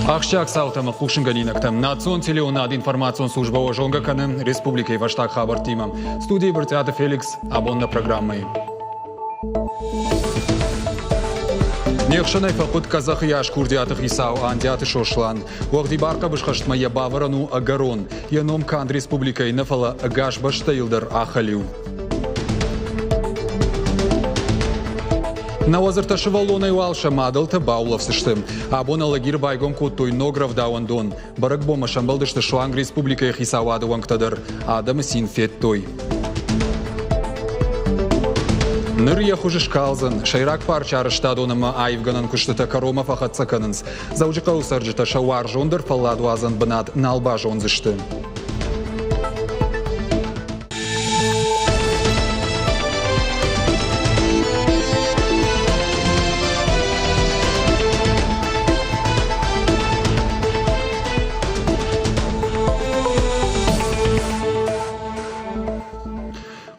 Ахшак саутама хушингалинактам национ телеонад информацион служба ожонга каным республикой ваштак хабар тимам. Студии Бартиата Феликс, абонна программой. Нехшанай факут казах яш курдиатых исау андиаты шошлан. Уахди барка башхаштма я баварану агарон. Яном канд республикой нафала агаш баштейлдер ахалю. На озерта шевалона уалша мадалта бауловсыштым. Абона лагир байгом куттой нограв дауандон. Баракбома шамбалдышты шуанг республикой хисавады вангтадыр. Адам синфеттой. Ныр яхужиш калзан, шайрак парча араштадонама айвганан куштата карома фахатсаканынс. Заужика усарджита шауар жондыр фалладу азан банат налба жонзышты.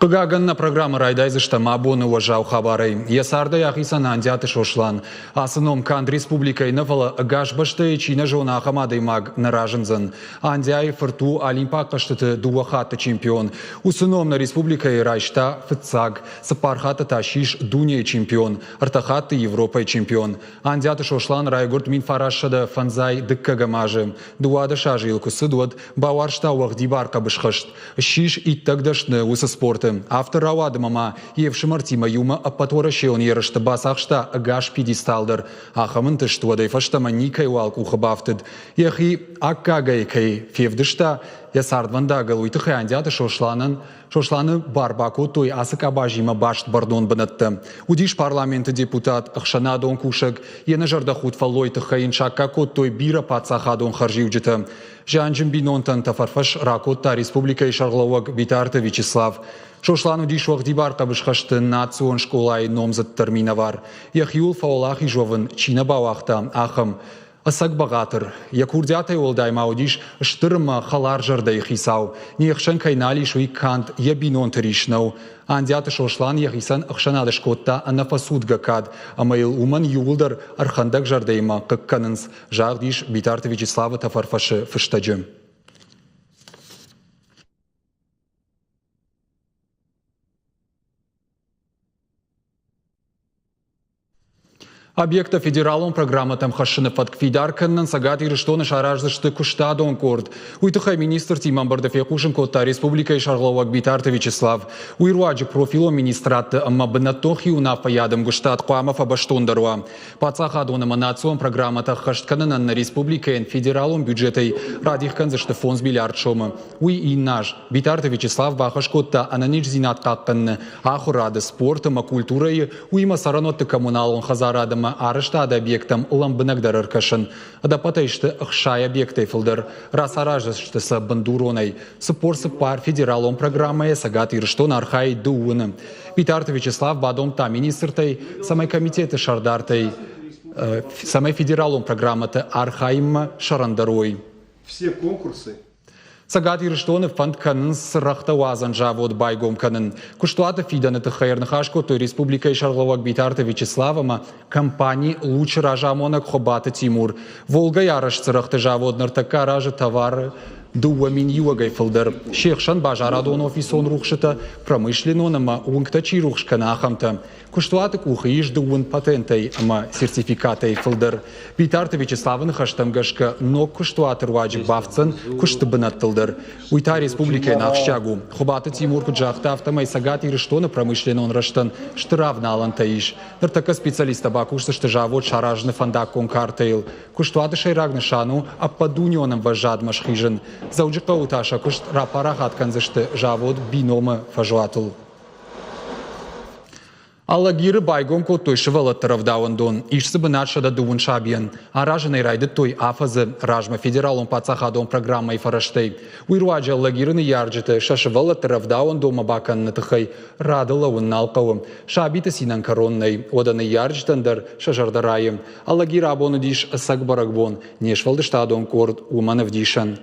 Кыгаганна программа райдайзышта мабоны уважау хабарай. Ясарда яхисан андяты шошлан. Асыном канд республикой навала гашбашты чина жона хамадой маг наражензан. Андяй фырту олимпак каштыты дуахата чемпион. Усыном на республикой райшта фыцаг. Сапархата ташиш дуния чемпион. Артахаты Европой чемпион. Андяты шошлан райгурт минфарашада фанзай дыккагамажы. Дуада шажил кусыдуад бауаршта уахдибарка бышхашт. Шиш и тагдашны усы спорта. Автор Рауадамама Евшимартима Юма апатворашеон ерышты басақшта агаш пидисталдыр. Ахамынты штуадай фаштама никай уалк ухабафтыд. Яхи аккагайкай февдышта ясардванда галуйтыхай андяты шошланы барбаку той асык абажима башт бардон банатты. Удиш парламенты депутат Ахшанадон кушак ена жардахут фалойтыхай иншаккакот той бира пацахадон харживджиты. Жанжим бинонтан тафарфаш ракотта республикай шарлауак Битарты Вячеслав. Шошлану дишвах дибарка бышхашты национ школай номзат терминавар. Яхюл фаолахи жовын чина бауахта ахам. Асак багатыр. Якурдятай олдай маудиш штырма халар жардай хисау. Нехшен кайнали шуй кант ябинон теришнау. Андяты шошлан яхисан ахшанады шкотта анафасуд гакад. Амаил уман юлдар архандак жардайма какканынс. Жагдиш Битарты Вячеслава тафарфашы фыштаджым. Объекта федералом программа там хашины фаткфидарканнан сагат ирыштоны шараждышты куштадон корд. Уйтыхай министр Тиман Бардефекушин котта республика и Шарловак Битарты Вячеслав. Уйруаджик профилом министрата амма бынаттохи унафа ядам гуштад куамафа баштондаруа. Пацахадонама национ программа та хаштканнан на республика и федералом бюджетой радихкан зашты фонс миллиард шома. Уй и наш Битарты Вячеслав бахаш котта ананиш зинат какканны. Ахурады спортом, культурой уйма саранотты коммуналон хазарадама арыштады объектам ламбынагдыр ыркашын. Адапатайшты ықшай объектай фылдыр. Расаражышты бандуронай. Сыпорсы пар федералом программая сагат ирыштон архай дуыны. Битарты Вячеслав бадом та министртай, самай комитеты шардартай, самай федералом программаты архайма шарандарой. Все конкурсы Сагат ирыштоны фанд канын сырахта уазан жавод байгом канын. Куштуата фиданы тыхайрны хашко той республика и Шарловак Битарты Вячеславама компании лучше ражамонак хобаты Тимур. Волга ярыш сырахты жавод нартака ражы товары дуамин юагай фылдыр. Шехшан бажарадон офисон рухшыта промышленонама унгтачи рухшкана ахамта. Куштуаты кухаиш дуун патентай ама сертификатай фылдыр. Битарты Вячеславын хаштамгашка ног куштуаты руаджик бавцан куштыбынаттылдыр. Уйта республика нахщагу. Хобаты Тимур куджахта автомай сагат ирыштоны промышленон раштан штыравна алантаиш. Нартака специалиста бакушса штыжавод шаражны фандак конкартейл. Куштуаты шайрагны шану аппадунионам важад машхижен. Заужика уташа кушт рапарахат канзышты жавод бинома фажуатыл. Аллагиры байгом коттой шывалаттырав дауандон. Ишсы бынатшада дуын шабиян. Аражынай райды той афазы ражма федералон пацахадон программай фараштей. Уйруаджа аллагирыны ярджыты шашывалаттырав дауандома баканны тыхай радылауын налқауым. Шабиты синан короннай. Оданы ярджтандар шажардарайым. Аллагиры абону диш сак баракбон. Нешвалдыштадон корд уманов дишан.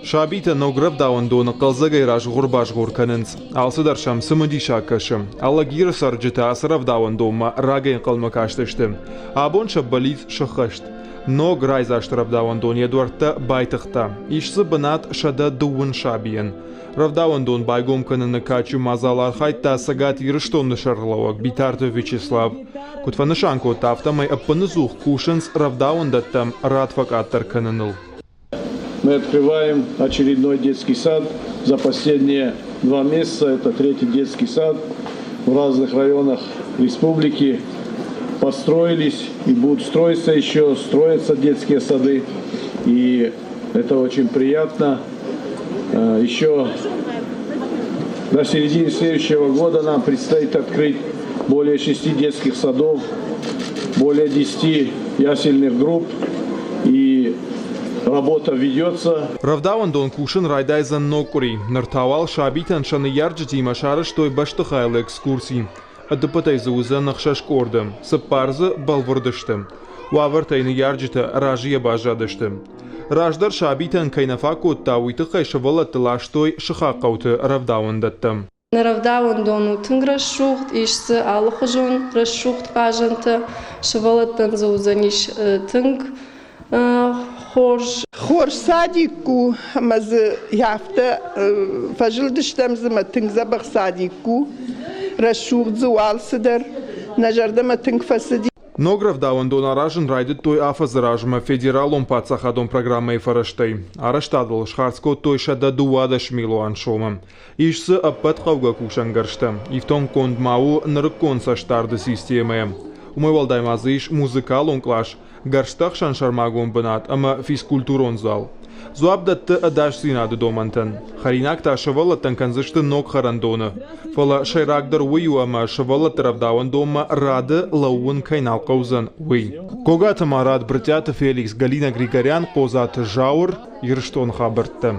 Шабита нограв давандона қалзагай раш ғурбаш ғурканынц. Алсыдар шам сымыди шаккашым. Алла гиры сарджита асырав давандома рагайн қалмакаштышты. Абон шаббализ шықышт. Ног райзашт равдавандон едуарта байтықта. Ишсы бынат шада дуын шабиен. Равдавандон байгом кыныны качу мазалар хайтта сагат ирыштонны шарлауак Битартов Вячеслав. Кутфанышанко тафтамай аппанызух кушанс равдавандаттам радфакаттар кыныныл. Мы открываем очередной детский сад. За последние 2 месяца это 3-й детский сад в разных районах республики. Построились и будут строиться еще, строятся детские сады. И это очень приятно. Еще до середины следующего года нам предстоит открыть более 6 детских садов, более 10 ясельных групп. И работа ведется. Равдавандон кушин райдайзан нокури. Нартавал шабитан шаны ярджити машарыш той баштыхайлы экскурсии. Адыпатай зауза нахшашкордым. Сыппарзы балвырдыштым. Уавыртайны ярджита ражия бажадыштым. Раждар шабитан кайнафаку тауиты хайшывала тылаштой шыхақауты равдавандаттым. Равдавандону тынг расшухт, ишсы алыхыжон расшухт кажанты. Шывалаттан заузаниш тынг Хорш садику маз яфта фажылдыштамз матынг забах садику расшухт зуалсыдар нажарда матынг фасади. Нограв давандон аражын райдыт той афазыражма федералом пацахадон программой фараштай. Араштадыл шхарско той шада дуадаш милуан шома. Ишсы аппат қавга кушангаршта. Ифтон кондмау нырыккон саштарды системая. Умайвалдаймазыш музыкалон клаш. Гарштах шаншармагон бынат, ама физкультурон зал. Зуабдатты адаш синады домантан. Харинак та шавалаттан канзышты ног харандона. Фала шайрагдар уйу ама шавалат равдаван дома рады лауын кайнал каузан уй. Когата марад братята Феликс Галина Григорян позаты жаур ирштон хабыртты.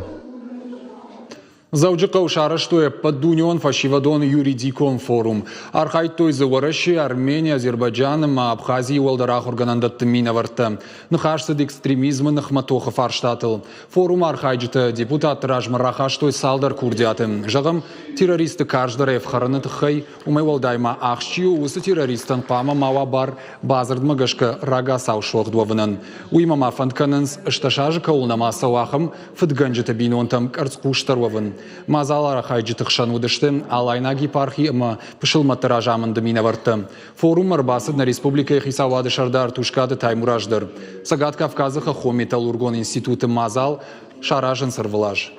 Зауджықау шарыштуе поддунион фашивадон юридикон форум. Архайт той заварыши Армения, Азербайджан, Абхазии уалдарах органандатты минаварты. Нахашсад экстремизмы нахматоха фарштатыл. Форум архайджыты депутат ражмарахаштой салдар курдяты. Жағым террористы каждары эвхараны тыхай умайвалдайма ахшчию усы террористан пама мава бар базардмагашка рага саушуақ дуавынын. Уймама фантканынс ышташажы каулнама сауахым фыдганжыты бинонтам карцкуштарвавын. Мазалара хайджытықшан удышты, алайна гипархи ма пышылматтыра жамынды минаварты. Форум арбасыд на республика хисавады шардар тушкады таймураждыр. Сагат Кавказыха хо металлургон институты Мазал шаражын сырвылаж.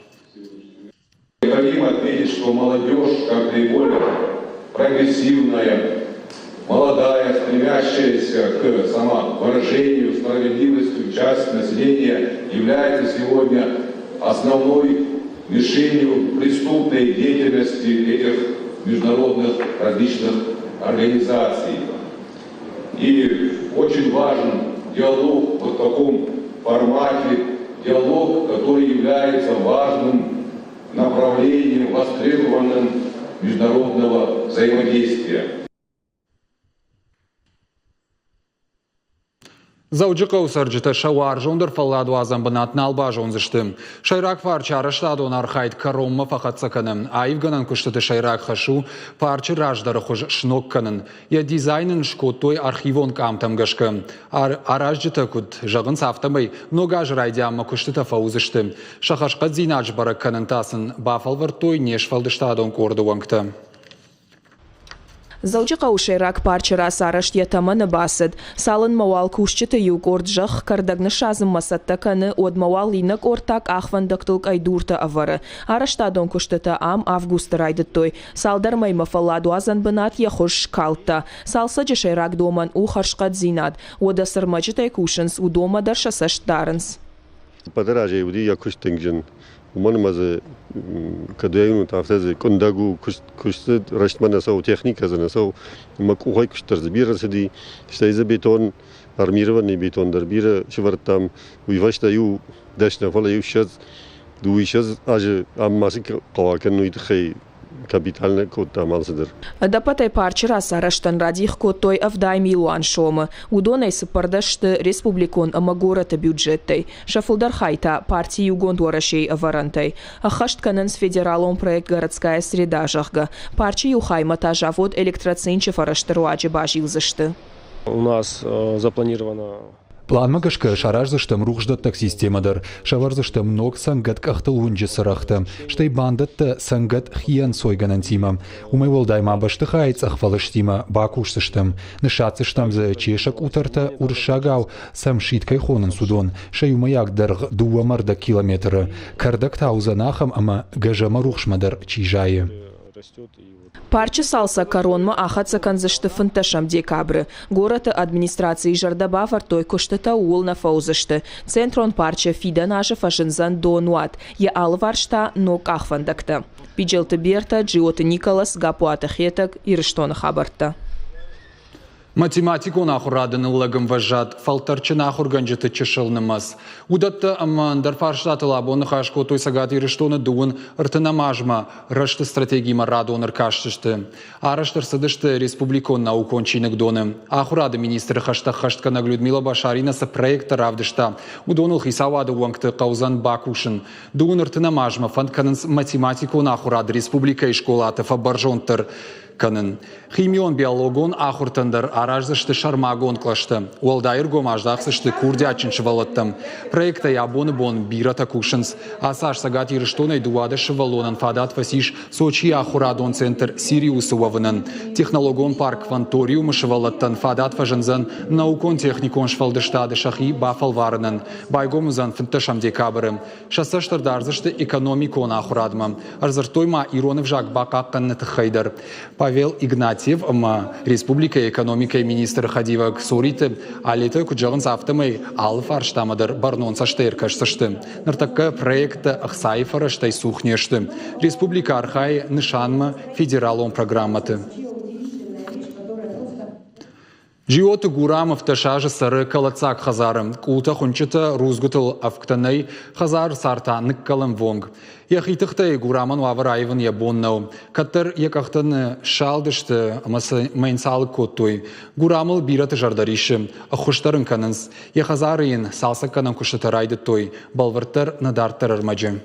Необходимо отметить, что молодежь, как наиболее прогрессивная, молодая, стремящаяся к самовыражению, справедливости, части населения, является сегодня основной мишенью преступной деятельности этих международных различных организаций. И очень важен диалог в таком формате, диалог, который является важным направлением, востребованным международного взаимодействия. Зауджықау сарджыты шауар жондыр фалладу азамбынат налба жонзышты. Шайрак парча араштадон архайт каромма фақатсаканы. Айвганан күштіті шайрак хашу парчы раждары хуж шнокканын. Я дизайнын шкоттой архивон камтамгашкы. Аражжыты күд жағын сафтамай ногаж райдямма күштіті фаузышты. Шахашқа зинадж баракканын тасын бафалвартой нешфалдыштадон корды вангты. Зауджықау шайрак парчыра сарыш етаманы басыд. Салын мауал күшчіті югорд жық кардагны шазым масаттаканы од мауал инак ортак ахвандықтылк айдурты авары. Араштадон күштіті ам август райдыттой. Салдар майма фалладу азан бынат яхуш калта. Салсаджы шайрак доман у харшқат зинад. Ода сырмачытай кушынс у дома даршасаш дарынс. Падаража юди якуш тыңжын. Уманымазы кадуяйну тафтазы кондагу кушты раштманасау техниказанасау макухай куштарзы бирасыди штайзы бетон армированный бетондар бира швартам уйвашта ю дашна фала ю шаз дуишаз ажы аммасы кавакен нуйдхай капитальный код там алсыдыр. Дапатай парчера сараштан радих коттой авдай милуан шома. Удонай сыпардашты республикон амагората бюджеттай. Шафулдар хайта партии югондуарашей аварантай. Ахашт кананс федералом проект городская среда жахга. Парчи юхаймата завод электроцинчев араштаруаджи бажилзашты. У нас запланировано... План магашка шаражзыштым рухждаттак системадыр. Шаварзыштым ног сангат кахтылунжы сырахты. Штай бандатты сангат хиян сойганан тима. Умай волдайма башты хайц ахвалыштима бакушсыштым. Нышатсыштам за чешак утарта уршагау сам шиткай хонын судон. Шай умаяк дарг дуамарда километры. Кардак таузанахам ама гажама рухшмадар чижайы. Парча салса коронма ахатса канзашты фанташам декабры. Гората администрации жардаба вартой куштата уол на фаузашты. Центрон парча фида наша фашинзан донуат. Я алваршта нок ахвандакта. Пиджелты берта, Джиота Николас, Гапуата хетак и Рештона хабарта. Математику нахурадын ыллагым важат, фалтарчы нахур ганжеты чешылнымыз. Удатты амандар фарштаты лабоны хашко той сагат ирыштоны дуын ыртына мажма, рашты стратегима радоныр каштышты. Араштыр сыдышты республикон наукончинық доны. Ахурады министры хаштанаг Людмила Башаринасы проекты равдышта. Удоныл хисавады уаңкты қаузан бакушын. Дуын ыртына мажма фантканынс математику нахурады республика и школаты фабаржонтыр. Канын. Химион биологон ахуртандар аражзышты шармагон клашты. Уалдайыр гомаждақсышты курдячыншы валаттым. Проекта ябоны бон бирата кушынс. Асаш сагат ирыштонай дуады шывалонан фадат васиш Сочи ахурадон центр Сириусы вавынын. Технологон парк Ванториумы шывалаттан фадат важынзан наукон техникон швалдыштады шахи бафалварынын. Байгомызан фынтышам декабры. Шасаштыр дарзышты экономикон ахурадмам. Арзыртойма иронов жак бақаққанны тыхайдар. Павел Игнатьев, Республика экономика министр Хадива Ксориты, алеты куджағын сафтымай алып арштамадыр барнон саштайыр кашсышты. Ныртакка проекты ақсайф араштай сухнешті. Республика архай нышанмы федералон программаты. Джиоты Гурамов ташажы сары калацак хазарым. Култа хунчыта рузгутыл авктанай хазар сартаннык калым вонг. Яхитыхтай Гураман ваварайвын ябоннау. Каттыр якахтаны шалдышты майнсалы коттой. Гурамыл бираты жардаришым. Ахуштарын канынс. Яхазарыйын салса канан куштатарайды той. Балвыртыр надарттыр армаджы.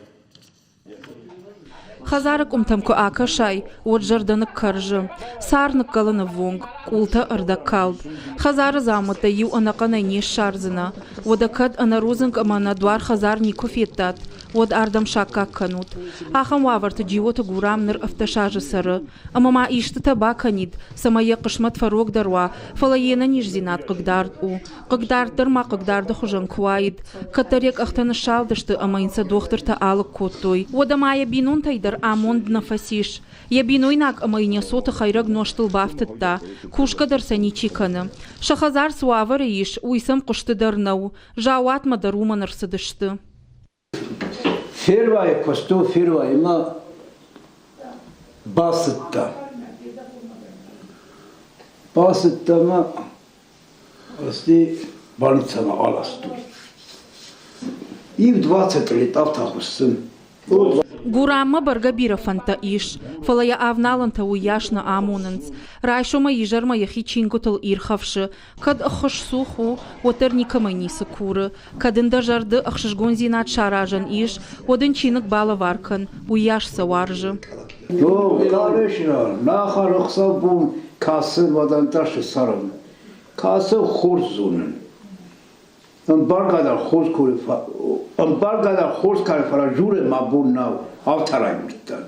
Хазарык умтамку акашай, от жарданık каржы. Сарнык калыны вонг, култа ырда калд. Хазары замыта ю анаканай не шарзына. Водакад анарузынк амана двар хазар не кофеттат. Од ардам шакка канут. Ахам ваварты джиоты Гурамныр автошажы сары. Амама ишты таба канид. Самая кышмат фарок дарва. Фалаена нижзинат кыгдард-у. Кыгдардырма кыгдарды хужан куаид. Катарек ахтаны шалдышты амайынса доқтырта алык коттой. Одамая бинун тайдар амонд нафасиш. Я бинуйнак амайыне соты хайраг ноштыл бафтытта. Кушкадар саничи каны. Шахазар суавары иш, уйсам кушты дарнау. Жауатма даруманыр сыдышты. Первая косто первая ма басытта ма ости больницама аласту. И в 20 лет автохусын. Гурамма баргабира фанта иш, фалая авналанта уяшна амунанс, райшома ижарма яхичингутал ирхавши, кад ахош суху, отерникама нисакуры, кадында жарды ахшишгонзинат шаражан иш, одынчинок бала варкан, уяш саваржы. Ну, конечно, нахарахса бун касы ваданташи сарам, касы хурзунын. Амбаргадар хорс карифара журе мабун нау автарай миттан.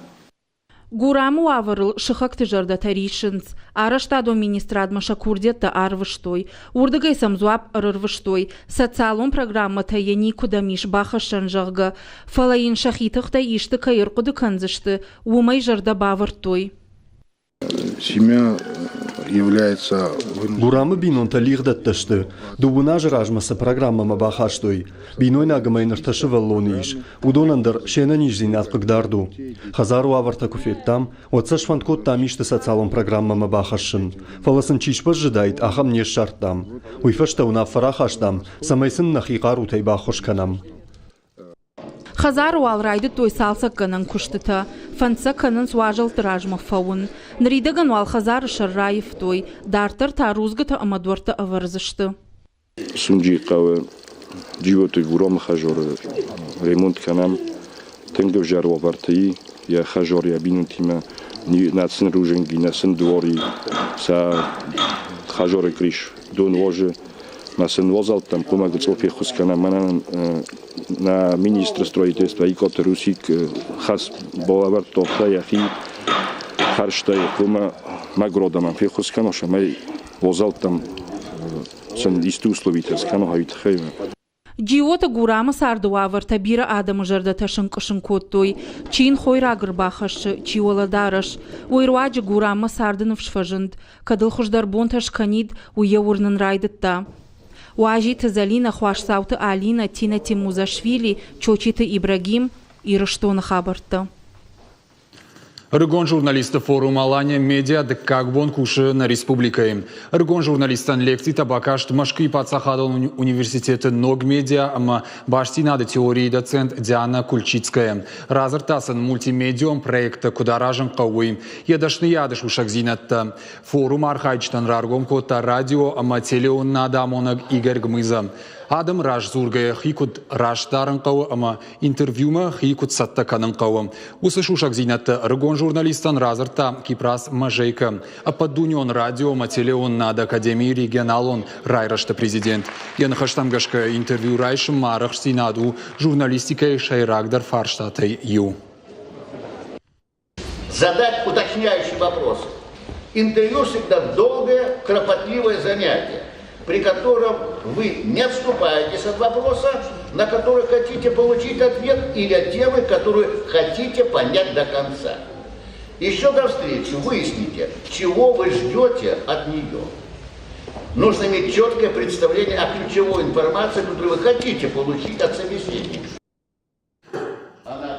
Гураму аварыл шыхакты жарда таришынц, араштадо министрадма шакурдетта арвыштой, урдыгай самзуап арырвыштой, социалон программа тая никуда миш бахашан жагга, фалаин шахитыхта ишты кайыркуды канзышты, умай жарда бавартой. Семья является... Гурамы бинонта лихдатташты. Дубуна жражмаса программама бахаштой. Биной нагамайнырташы валлониш. Удонандар шена нижзинат кыгдарду. Хазару аварта куфеттам, отса шванткот тамишты социалон программама бахашын. Фаласын чишпаш жидайт, ахам неш шарттам. Уйфашта уна фарахаштам, самайсын нахиқар утай бахош канам. Хазару алрайды той салсак ганан куштыта. фанца канын сважал тиражма фаун. Наридаган вал Хазар Шарраев той, дартар тарузгата амадворта аварзышты. Сунджи кавы животы гурам хажор ремонт канам, тенгов жарва вартаи, я хажор я бинутима, на сын руженги, на сын двори, са хажоры криш, дон воже, на сын возал там помогать офихус канам, на министра строительства и кот русик хас болавар тохта яхи харштай кума магродам офихус каноша май возал там сын исту условитес кано хавит хейва. Джиота гурама сардуавар табира адам жарда ташынкышын коттой, чин хойра гырбахаш, чиоладараш, ойруаджи гурама сардынов шфажынд, кадыл хуждар бонташ канид уе урнын райдытта. Уажи Тазалина Хуашсауты Алина Тина Тимузашвили Чочиты Ибрагим и Раштона Хабарта. Рыгон журналисты форум Алания медиа дыккак бон кушы на республикаем. Рыгон журналистан лекций табакашт Машкы Пацахадон университеты ног медиа, ама баштинады теории доцент Диана Кульчицкая. Разыртасын мультимедиум проекта кударажын қауым. Едашны ядыш ушакзинатта. Форум архайчтан раргом кота радио, ама телеон надамонаг Игорь Гмыза. Адам раш зургая хикут раш дарын қауы, ама интервьюма хикут сатта канын қауы. Усы шушак зинатты рыгон журналистан разырта Кипрас Мажейка. Ападдунион радио мателеон над Академии регионалон райрашты президент. Ян хаштамгашка интервью райшым марах синаду журналистикой Шайрагдар Фарштатой Ю. Задать уточняющий вопрос. Интервью всегда долгое, кропотливое занятие, при котором вы не отступаетесь от вопроса, на который хотите получить ответ, или от темы, которую хотите понять до конца. Еще до встречи выясните, чего вы ждете от нее. Нужно иметь четкое представление о ключевой информации, которую вы хотите получить от собеседника.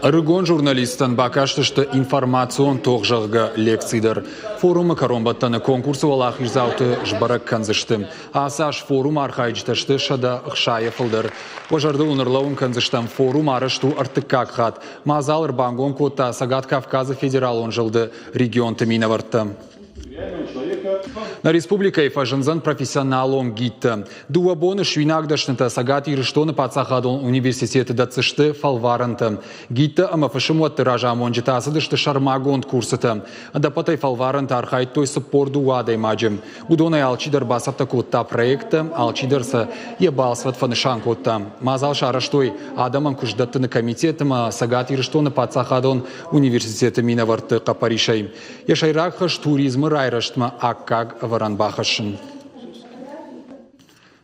Рыгон журналистан бакаштышты информацион тоғжағға лекцийдер. Форумы каромбаттаны конкурсы олақ ирзауты жбарак канзыштым. Асаш форум архайчташты шада ұқшайы фылдыр. Ожарды унырлауын канзыштам форум арышту артыққақ қат. Мазалыр бангон котта Сагат Кавказы федералон жылды регион тымина варттым. На республикой фажынзан профессионалом гитта. Дуабоны швинагдашнта Сагат ирыштоны Пацахадон университеты дацышты фалваранты. Гитта ама фашымуатты ражамон житасыдышты шармагонд курсыты. Адапатай фалваранты архайт той саппор дуадай маджим. Удонай алчидар басапта котта проекта, алчидарса ебалсват фанышан котта. Мазал шараштой адамам куждаттыны комитетыма Сагат ирыштоны Пацахадон университеты минаварты капаришай. Яшайракхаш туризмы райраштма аккаг варанбахашын.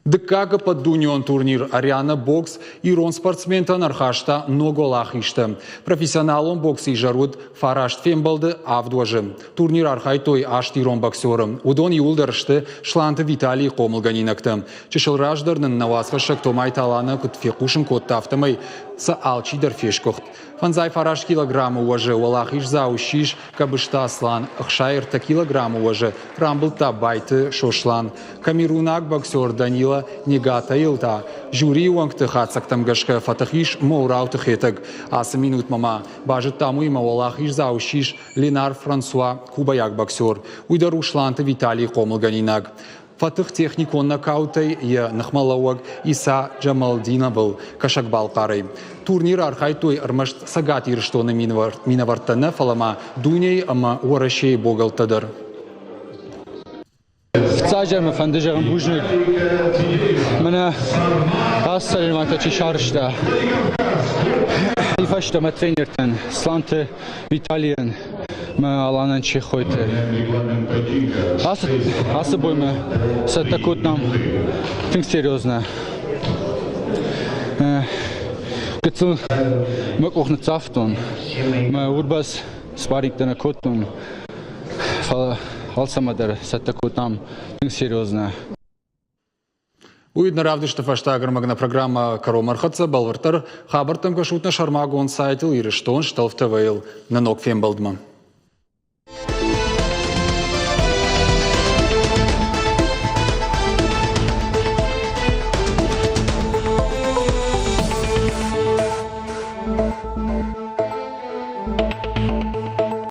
Дыккага поддунион турнир Ариана бокс ирон спортсментан архашта ноголахишты. Профессионалон бокс и жаруд Фарашт Фембалды авдуажы. Турнир архайтой ашт ирон боксерым. Удон юлдарышты шланты Виталий Комылганинакты. Чешылраждырнын навасхашак томай таланы кутфекушын коттафтымай са алчидар фешкохт. Фанзай Фараш килограмм уважы, Уалахиш заущиш, кабышта аслан, Ахшайрта килограмм уважы, Рамблта байты шошлан. Камерунак боксер Данила Негата илта. Жюри уангты хацактам гашка Фатахиш моурауты хетаг. Асы минут мама. Бажет таму има Уалахиш заущиш, Ленар Франсуа Кубаяк боксер. Уйдар ушланты Виталий Комылганинак. Фатых техникон нокаутай я нахмалауаг Иса Джамалдинабыл кашакбал қарай. Турнир архайтой армашт Сагат ирыштоны минавартаны фалама дуней ама уарашей богалтадыр. Саджам фандыжаган бужник. Мана ассалим атачи шарышта. Ифашта ма тренертен Сланты Виталиен. Мы аланан чехойте. Асы боймы саттакут нам тынк серьезно. Гыцыл мы кухны цафтон. Мы урбас спаррингтана коттон. Алсамадар саттакут нам тынк серьезно. Уйдна равдышты фаштагырмагна программа Каромархатса Балвартар Хабартам кашутна шармагон сайтил ирыштон шталфтавейл на ног фембалдма.